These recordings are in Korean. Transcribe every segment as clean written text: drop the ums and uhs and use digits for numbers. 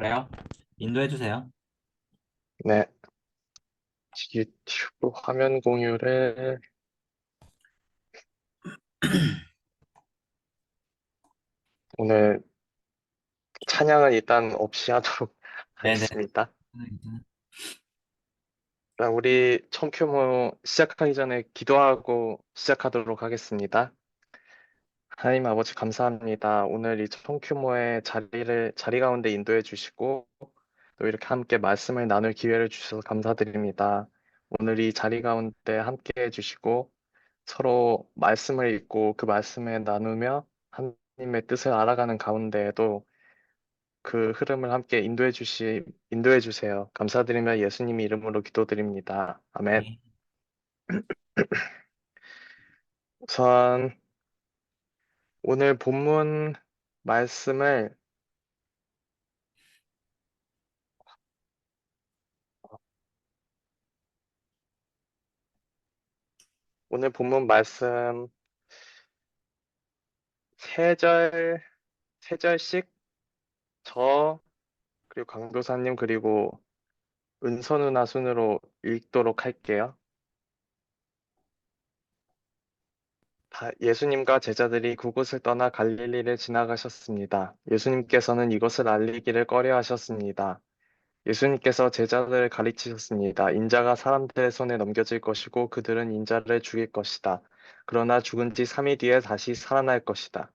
그래요? 인도해 주세요. 네, 유튜브 화면 공유를 오늘 찬양은 일단 없이 하도록 네네. 하겠습니다. 자, 우리 청큐모 시작하기 전에 기도하고 시작하도록 하겠습니다. 하나님 아버지 감사합니다. 오늘 이 청큐모의 자리 가운데 인도해 주시고 또 이렇게 함께 말씀을 나눌 기회를 주셔서 감사드립니다. 오늘 이 자리 가운데 함께 해주시고 서로 말씀을 읽고 그 말씀을 나누며 하나님의 뜻을 알아가는 가운데에도 그 흐름을 함께 인도해 주세요. 감사드리며 예수님 이름으로 기도드립니다. 아멘. 네. 우선 오늘 본문 말씀을 오늘 본문 말씀 세 세 절씩 저 그리고 강도사님 그리고 은서 누나 순으로 읽도록 할게요. 예수님과 제자들이 그곳을 떠나 갈릴리를 지나가셨습니다. 예수님께서는 이것을 알리기를 꺼려 하셨습니다. 예수님께서 제자들을 가르치셨습니다. 인자가 사람들의 손에 넘겨질 것이고 그들은 인자를 죽일 것이다. 그러나 죽은 지 3일 뒤에 다시 살아날 것이다.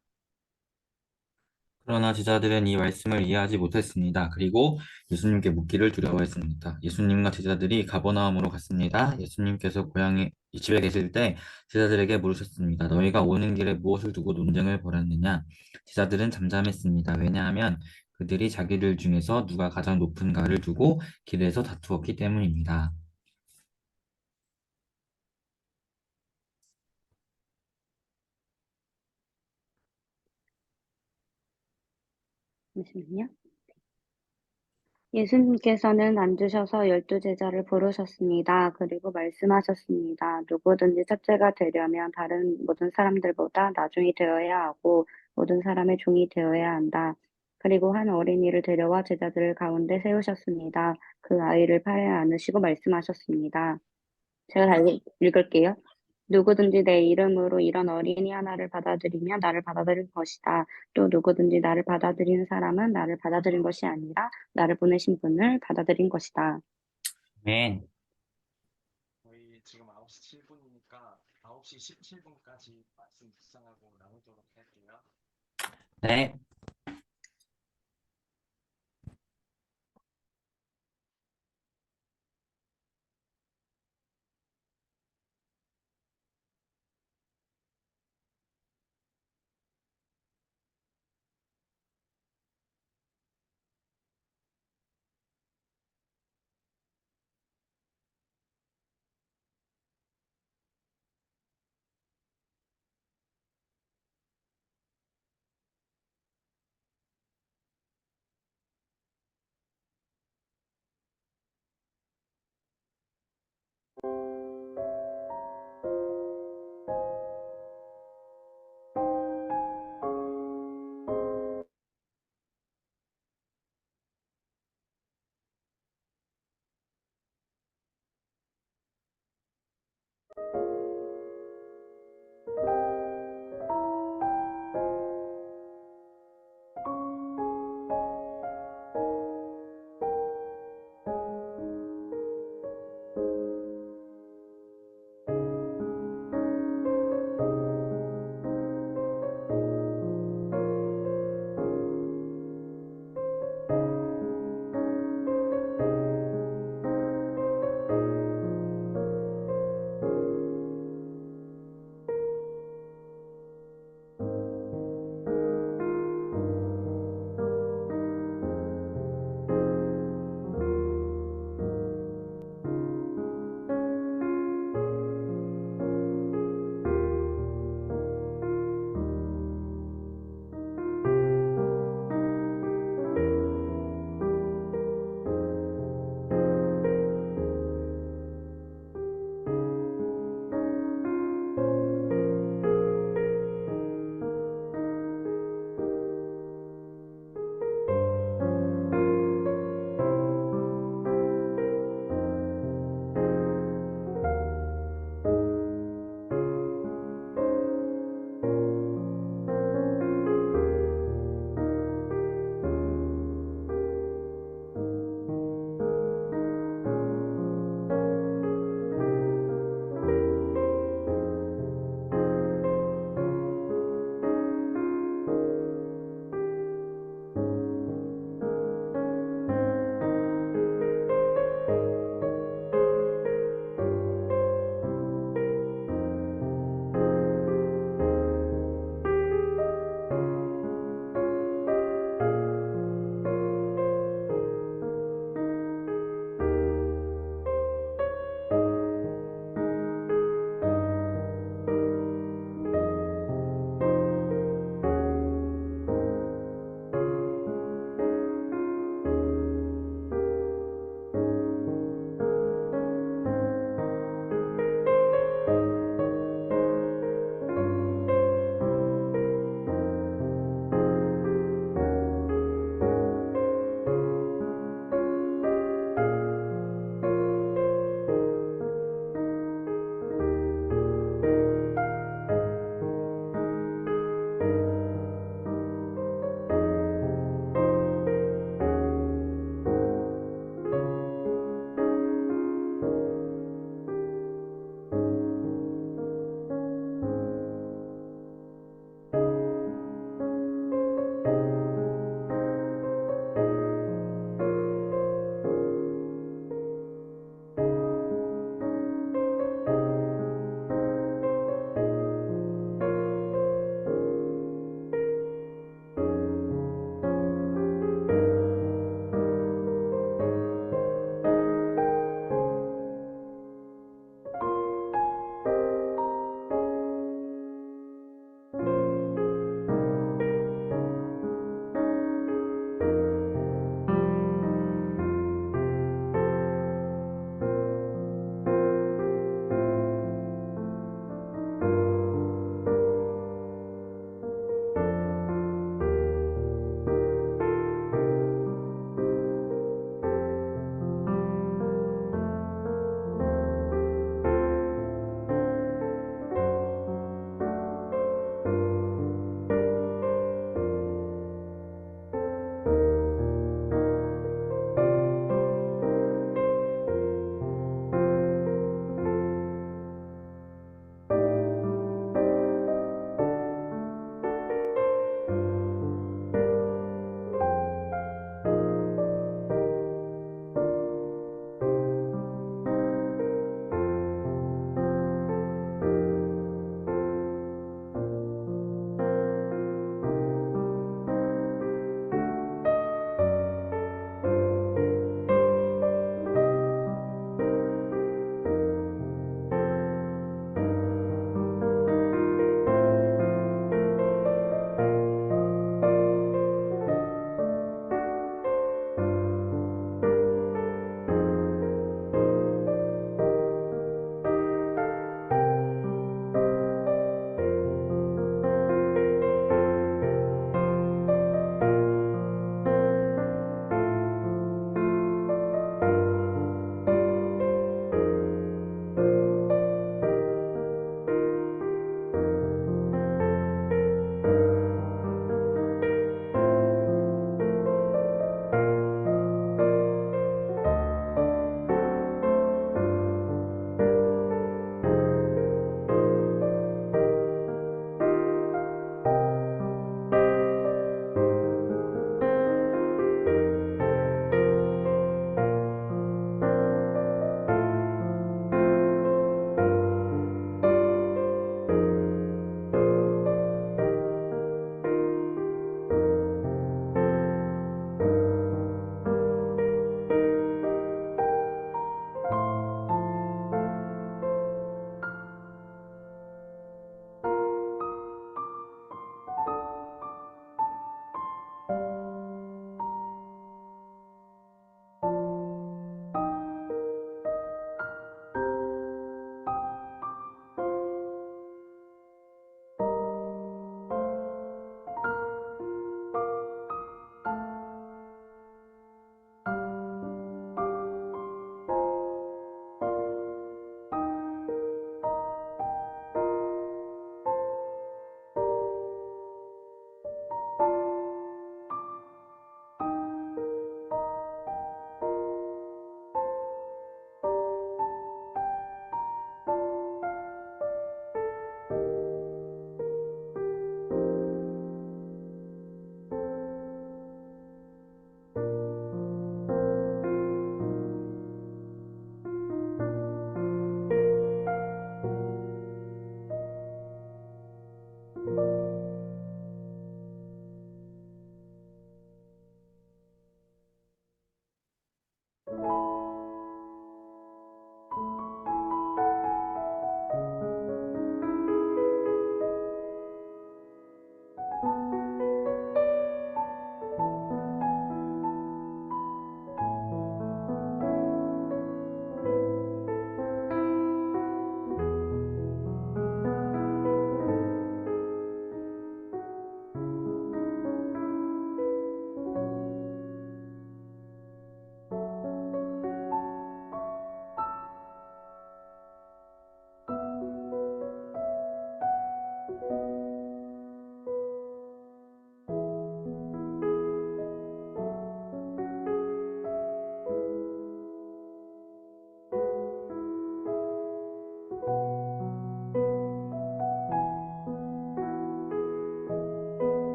그러나 제자들은 이 말씀을 이해하지 못했습니다. 그리고 예수님께 묻기를 두려워했습니다. 예수님과 제자들이 가버나움으로 갔습니다. 예수님께서 고향에 집에 계실 때 제자들에게 물으셨습니다. 너희가 오는 길에 무엇을 두고 논쟁을 벌였느냐? 제자들은 잠잠했습니다. 왜냐하면 그들이 자기들 중에서 누가 가장 높은가를 두고 길에서 다투었기 때문입니다. 잠시만요. 예수님께서는 앉으셔서 12제자를 부르셨습니다. 그리고 말씀하셨습니다. 누구든지 첫째가 되려면 다른 모든 사람들보다 나중이 되어야 하고 모든 사람의 종이 되어야 한다. 그리고 한 어린이를 데려와 제자들 가운데 세우셨습니다. 그 아이를 팔에 안으시고 말씀하셨습니다. 제가 다 읽을게요. 누구든지 내 이름으로 이런 어린이 하나를 받아들이면 나를 받아들인 것이다. 또 누구든지 나를 받아들이는 사람은 나를 받아들인 것이 아니라 나를 보내신 분을 받아들인 것이다. 아멘. 저희 지금 9시 7분이니까 9시 17분까지 말씀 묵상하고 나누도록 할게요. 네.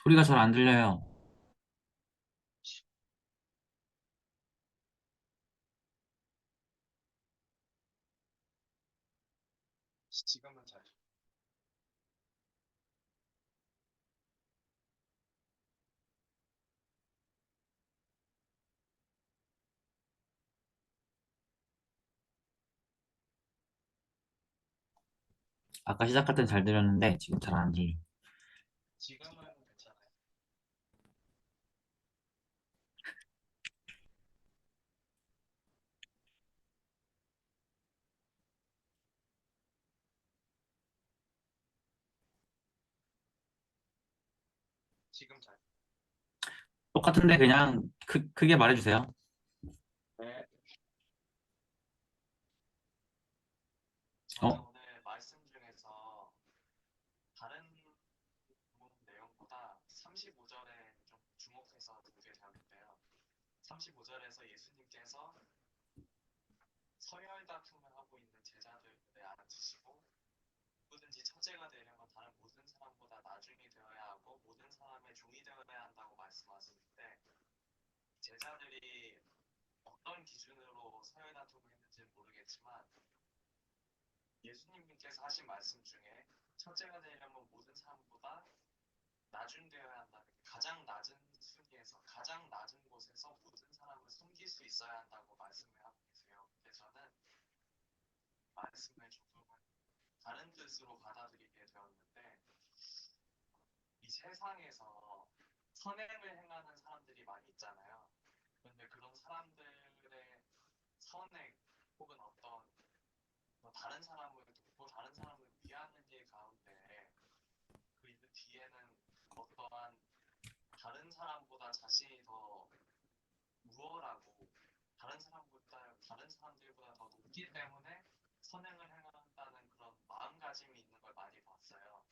소리가 잘 안 들려요. 지금은 잘. 아까 시작할 땐 잘 들렸는데 지금 잘 안 들려. 지금은 괜찮아요. 지금 잘. 똑같은데 그냥 크게 말해주세요. 네. 저는 어? 오늘 말씀 중에서 다른 부분 내용보다 35절에 좀 주목해서 보게 되었는데요. 35절에서 예수님께서 서열 다툼을 하고 있는 제자들에 앉으시고 누구든지 첫째가 되려면 다른 모든 사람보다 나중이 되어야 하고 모든 사람의 종이 되어야 한다고 말씀하실 때 제자들이 어떤 기준으로 서열 다툼을 했는지는 모르겠지만 예수님께서 하신 말씀 중에 첫째가 되려면 모든 사람보다 나중되어야 한다. 가장 낮은 순위에서 가장 낮은 곳에서 모든 사람을 섬길 수 있어야 한다고 말씀을 하고 계세요. 근데 저는 말씀을 조금은 다른 뜻으로 받아들이게 되었는데 이 세상에서 선행을 행하는 사람들이 많이 있잖아요. 그런데 그런 사람들의 선행 혹은 어떤 뭐 다른 사람을 돕고 다른 사람을 위하는 일 가운데 그 뒤에는 어떠한 다른 사람보다 자신이 더 우월하고 다른 사람들보다 더 높기 때문에 선행을 행한다는 그런 마음가짐이 있는 걸 많이 봤어요.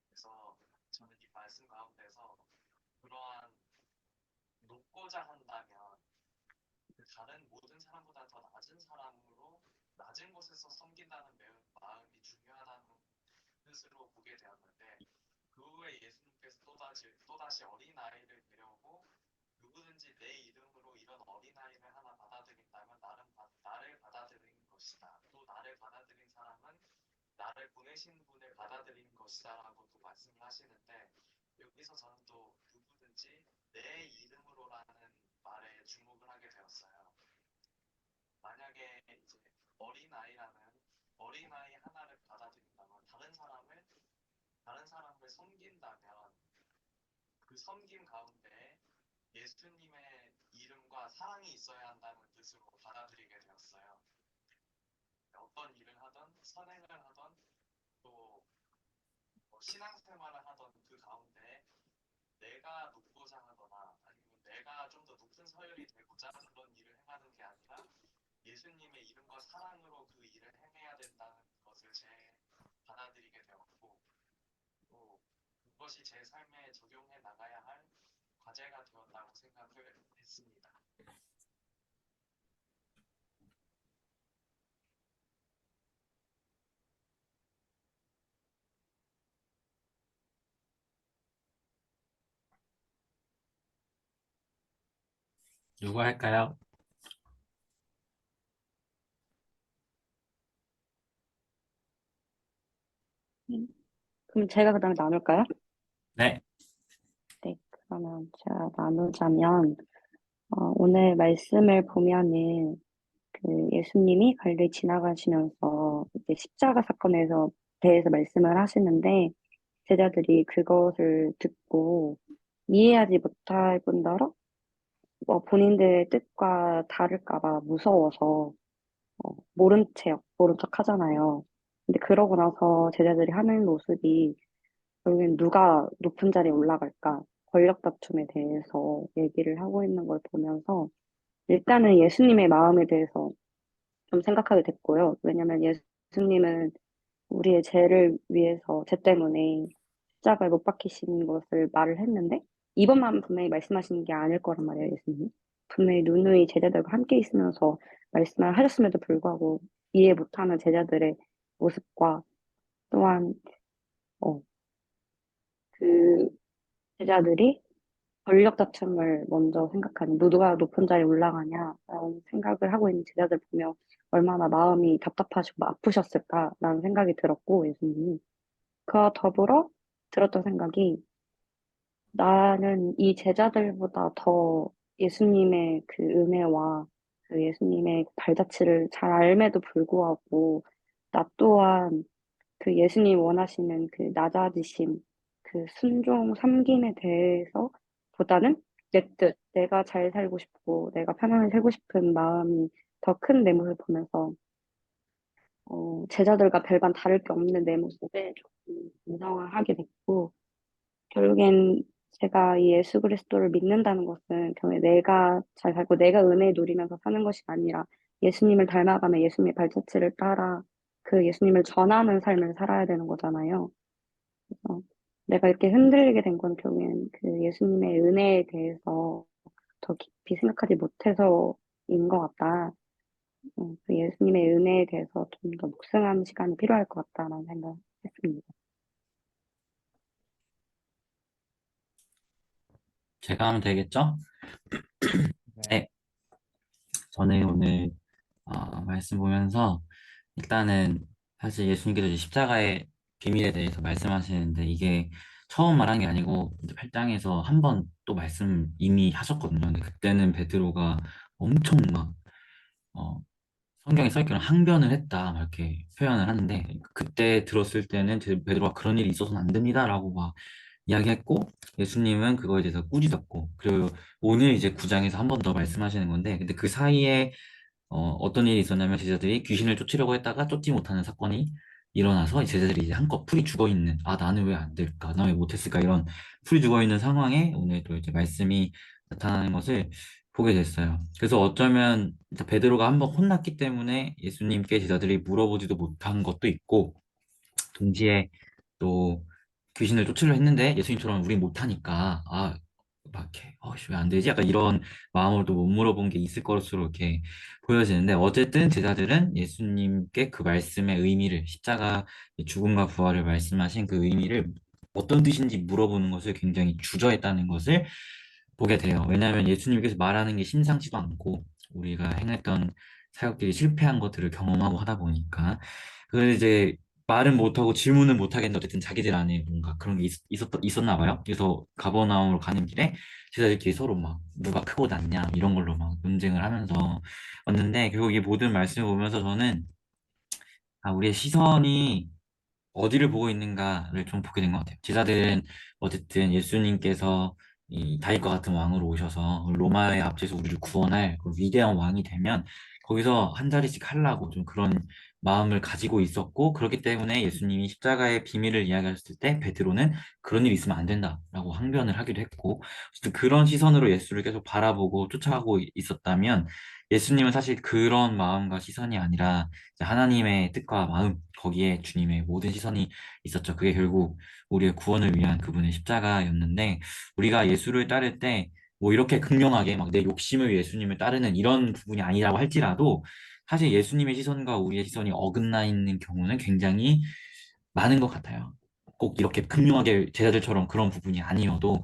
그래서 저는 이 말씀 가운데서 그러한 높고자 한다면 그 다른 모든 사람보다 더 낮은 사람으로 낮은 곳에서 섬긴다는 마음이 중요하다는 뜻으로 보게 되었는데 그 후에 예수님께서 또다시 어린아이를 데려오고 누구든지 내 이름으로 이런 어린아이를 하나 받아들인다면 나를 받아들인 것이다. 또 나를 받아들인 사람은 나를 보내신 분을 받아들인 것이다 라고 또 말씀을 하시는데 여기서 저는 또 누구든지 내 이름으로라는 말에 주목을 하게 되었어요. 만약에 이제 어린아이 하나를 받아들인다면 다른 사람을 섬긴다면 그 섬김 가운데 예수님의 이름과 사랑이 있어야 한다는 뜻으로 받아들이게 되었어요. 어떤 일을 하던 선행을 하던 또 신앙생활을 하던 그 가운데 내가 높고자 하거나 아니면 내가 좀 더 높은 서열이 되고자 그런 일을 행하는 게 아니라 예수님의 이름과 사랑으로 그 일을 행해야 된다는 것을 받아들이게 되었고 또 그것이 제 삶에 적용해 나가야 할 과제가 되었다고 생각을 했습니다. 누가 할까요? 그럼 제가 그다음에 나눌까요? 네. 네, 그러면 제가 나누자면 오늘 말씀을 보면은 그 예수님이 갈릴리 지나가시면서 이제 십자가 사건에서 대해서 말씀을 하시는데 제자들이 그것을 듣고 이해하지 못할 뿐더러 본인들의 뜻과 다를까 봐 무서워서 모른 척 하잖아요. 근데 그러고 나서 제자들이 하는 모습이 결국엔 누가 높은 자리에 올라갈까? 권력 다툼에 대해서 얘기를 하고 있는 걸 보면서 일단은 예수님의 마음에 대해서 좀 생각하게 됐고요. 왜냐면 예수님은 우리의 죄를 위해서, 죄 때문에 십자가에 못 박히신 것을 말을 했는데, 이번만 분명히 말씀하시는 게 아닐 거란 말이에요, 예수님. 분명히 누누이 제자들과 함께 있으면서 말씀을 하셨음에도 불구하고 이해 못하는 제자들의 모습과 또한, 그 제자들이 권력 다툼을 먼저 생각하는, 누가 높은 자리에 올라가냐라는 생각을 하고 있는 제자들 보면 얼마나 마음이 답답하시고 아프셨을까라는 생각이 들었고, 예수님이. 그와 더불어 들었던 생각이, 나는 이 제자들보다 더 예수님의 그 은혜와 그 예수님의 발자취를 잘 알매도 불구하고, 나 또한 그 예수님 원하시는 그 낮아지심, 그 순종, 섬김에 대해서 보다는 내 뜻, 내가 잘 살고 싶고, 내가 편안히 살고 싶은 마음이 더 큰 내 모습을 보면서, 제자들과 별반 다를 게 없는 내 모습에 조금 반성하게 됐고, 결국엔 제가 이 예수 그리스도를 믿는다는 것은 결국에 내가 잘 살고 내가 은혜 누리면서 사는 것이 아니라 예수님을 닮아가며 예수님의 발자취를 따라 그 예수님을 전하는 삶을 살아야 되는 거잖아요. 그래서 내가 이렇게 흔들리게 된 건 결국엔 그 예수님의 은혜에 대해서 더 깊이 생각하지 못해서인 것 같다. 그 예수님의 은혜에 대해서 좀 더 묵상하는 시간이 필요할 것 같다라는 생각했습니다. 제가 하면 되겠죠? 네, 저는 오늘 말씀 보면서 일단은 사실 예수님께서 이제 십자가의 비밀에 대해서 말씀하시는데 이게 처음 말한 게 아니고 이제 8장에서 한 번 또 말씀 이미 하셨거든요. 근데 그때는 베드로가 엄청 막 어, 성경에 써있기로는 항변을 했다 막 이렇게 표현을 하는데 그때 들었을 때는 베드로가 그런 일이 있어서는 안 됩니다라고 막 이야기했고 예수님은 그거에 대해서 꾸짖었고 그리고 오늘 이제 9장에서 한 번 더 말씀하시는 건데 근데 그 사이에 어떤 일이 있었냐면 제자들이 귀신을 쫓으려고 했다가 쫓지 못하는 사건이 일어나서 이 제자들이 이제 한껏 풀이 죽어 있는 아 나는 왜 안 될까 나 왜 못했을까 이런 풀이 죽어 있는 상황에 오늘 또 이제 말씀이 나타나는 것을 보게 됐어요. 그래서 어쩌면 진짜 베드로가 한번 혼났기 때문에 예수님께 제자들이 물어보지도 못한 것도 있고 동시에 또 귀신을 쫓으려 했는데 예수님처럼 우리 못하니까 막 이렇게 왜 안 되지? 약간 이런 마음으로 또 못 물어본 게 있을 것으로 이렇게 보여지는데 어쨌든 제자들은 예수님께 그 말씀의 의미를 십자가 죽음과 부활을 말씀하신 그 의미를 어떤 뜻인지 물어보는 것을 굉장히 주저했다는 것을 보게 돼요. 왜냐하면 예수님께서 말하는 게 심상치도 않고 우리가 행했던 사역들이 실패한 것들을 경험하고 하다 보니까 그래서 이제 말은 못하고 질문은 못하겠는데 어쨌든 자기들 안에 뭔가 그런 게 있었나 봐요. 그래서 가버나움으로 가는 길에 제자들끼리 서로 막 누가 크고 낮냐 이런 걸로 막 논쟁을 하면서 왔는데 결국 이 모든 말씀을 보면서 저는 우리의 시선이 어디를 보고 있는가를 좀 보게 된 것 같아요. 제자들은 어쨌든 예수님께서 이 다윗과 같은 왕으로 오셔서 로마의 앞에서 우리를 구원할 그 위대한 왕이 되면 거기서 한 자리씩 하려고 좀 그런 마음을 가지고 있었고 그렇기 때문에 예수님이 십자가의 비밀을 이야기하셨을 때 베드로는 그런 일이 있으면 안 된다라고 항변을 하기도 했고 어쨌든 그런 시선으로 예수를 계속 바라보고 쫓아가고 있었다면 예수님은 사실 그런 마음과 시선이 아니라 이제 하나님의 뜻과 마음, 거기에 주님의 모든 시선이 있었죠. 그게 결국 우리의 구원을 위한 그분의 십자가였는데, 우리가 예수를 따를 때, 뭐 이렇게 극명하게 막 내 욕심을 위해 예수님을 따르는 이런 부분이 아니라고 할지라도, 사실 예수님의 시선과 우리의 시선이 어긋나 있는 경우는 굉장히 많은 것 같아요. 꼭 이렇게 극명하게 제자들처럼 그런 부분이 아니어도,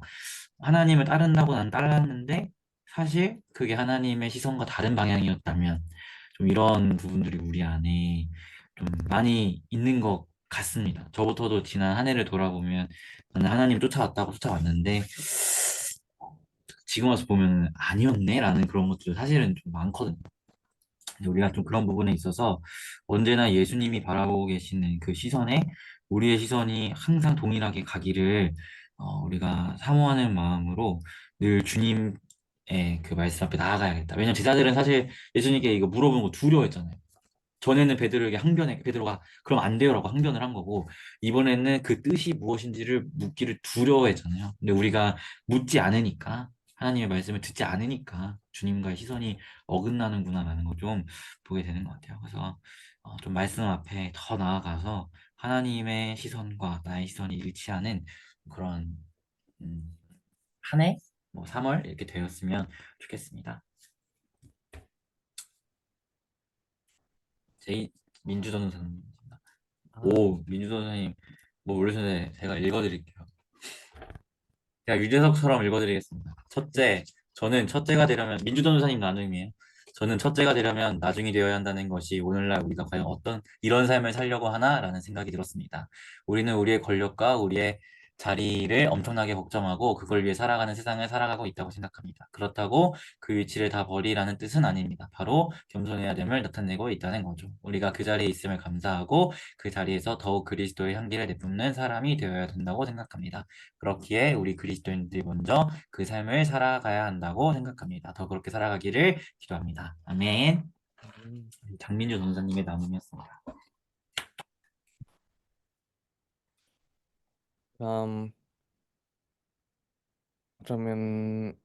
하나님을 따른다고 난 따랐는데, 사실 그게 하나님의 시선과 다른 방향이었다면, 좀 이런 부분들이 우리 안에 좀 많이 있는 것 같습니다. 저부터도 지난 한 해를 돌아보면 나는 하나님 쫓아왔다고 쫓아왔는데 지금 와서 보면 아니었네라는 그런 것들 사실은 좀 많거든요. 근데 우리가 좀 그런 부분에 있어서 언제나 예수님이 바라보고 계시는 그 시선에 우리의 시선이 항상 동일하게 가기를 우리가 사모하는 마음으로 늘 주님의 그 말씀 앞에 나아가야겠다. 왜냐면 제자들은 사실 예수님께 이거 물어보는 거 두려워했잖아요. 전에는 베드로에게 베드로가 그럼 안 돼요라고 항변을 한 거고 이번에는 그 뜻이 무엇인지를 묻기를 두려워했잖아요. 근데 우리가 묻지 않으니까 하나님의 말씀을 듣지 않으니까 주님과의 시선이 어긋나는구나라는 걸 좀 보게 되는 것 같아요. 그래서 좀 말씀 앞에 더 나아가서 하나님의 시선과 나의 시선이 일치하는 그런 음, 한 해, 뭐 3월 이렇게 되었으면 좋겠습니다. 제 민주전 선생님. 오, 민주 선생님, 뭐 모르셨는데 제가 읽어드릴게요. 제가 유재석처럼 읽어드리겠습니다. 첫째, 저는 첫째가 되려면, 민주전도사님 나눔이에요. 저는 첫째가 되려면 나중이 되어야 한다는 것이 오늘날 우리가 과연 어떤 이런 삶을 살려고 하나라는 생각이 들었습니다. 우리는 우리의 권력과 우리의 자리를 엄청나게 걱정하고 그걸 위해 살아가는 세상을 살아가고 있다고 생각합니다. 그렇다고 그 위치를 다 버리라는 뜻은 아닙니다. 바로 겸손해야 됨을 나타내고 있다는 거죠. 우리가 그 자리에 있음을 감사하고 그 자리에서 더욱 그리스도의 향기를 내뿜는 사람이 되어야 된다고 생각합니다. 그렇기에 우리 그리스도인들이 먼저 그 삶을 살아가야 한다고 생각합니다. 더 그렇게 살아가기를 기도합니다. 아멘. 장민주 전사님의 나눔이었습니다. 음, 그러면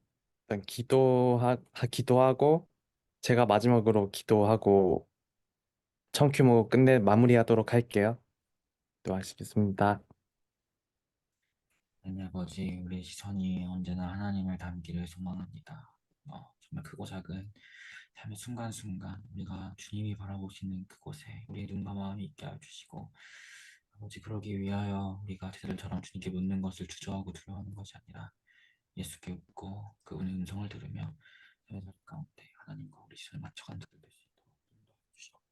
일단 기도하고 제가 마지막으로 기도하고 청큐모 끝내 마무리하도록 할게요. 또 하시겠습니다. 하나님 아버지, 우리 시선이 언제나 하나님을 닮기를 소망합니다. 정말 크고 작은 삶의 순간순간 우리가 주님이 바라보시는 그곳에 우리의 눈과 마음이 있게 하여 주시고 아버지 그러기 위하여 우리가 제자들처럼 주님께 묻는 것을 주저하고 두려워하는 것이 아니라 예수께 묻고 그분의 음성을 들으며 삶의 가운데 하나님과 우리 시선을 맞춰가는 자들 될수 있도록 인도하여 주시옵소서.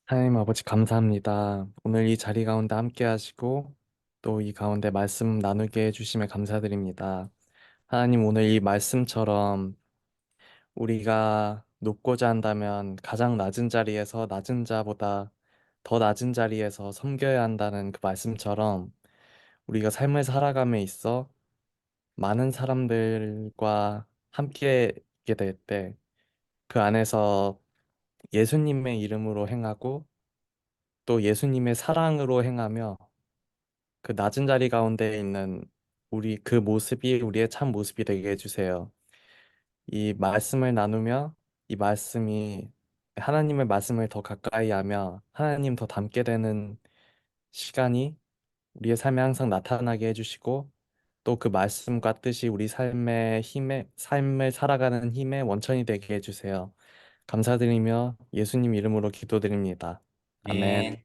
하나님 아버지 감사합니다. 오늘 이 자리 가운데 함께 하시고 또 이 가운데 말씀 나누게 해주심에 감사드립니다. 하나님 오늘 이 말씀처럼 우리가 높고자 한다면 가장 낮은 자리에서 낮은 자보다 더 낮은 자리에서 섬겨야 한다는 그 말씀처럼 우리가 삶을 살아감에 있어 많은 사람들과 함께 있게 될 때 그 안에서 예수님의 이름으로 행하고 또 예수님의 사랑으로 행하며 그 낮은 자리 가운데 있는 우리 그 모습이 우리의 참 모습이 되게 해주세요. 이 말씀을 나누며 이 말씀이 하나님의 말씀을 더 가까이 하며 하나님 더 닮게 되는 시간이 우리의 삶에 항상 나타나게 해주시고 또 그 말씀과 뜻이 우리 삶을 살아가는 힘의 원천이 되게 해주세요. 감사드리며 예수님 이름으로 기도드립니다. 아멘. 네,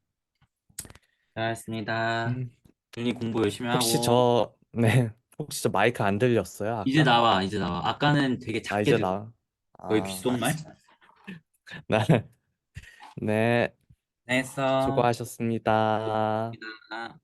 잘했습니다. 음, 주님 공부 열심히 혹시 하고 네, 혹시 저 마이크 안 들렸어요, 이제 아까? 나와, 이제 나와. 아까는 되게 아, 작게 이제 들려. 나. 거의 아, 귓속말? 네, 네, 네, 했어. 수고하셨습니다. 아.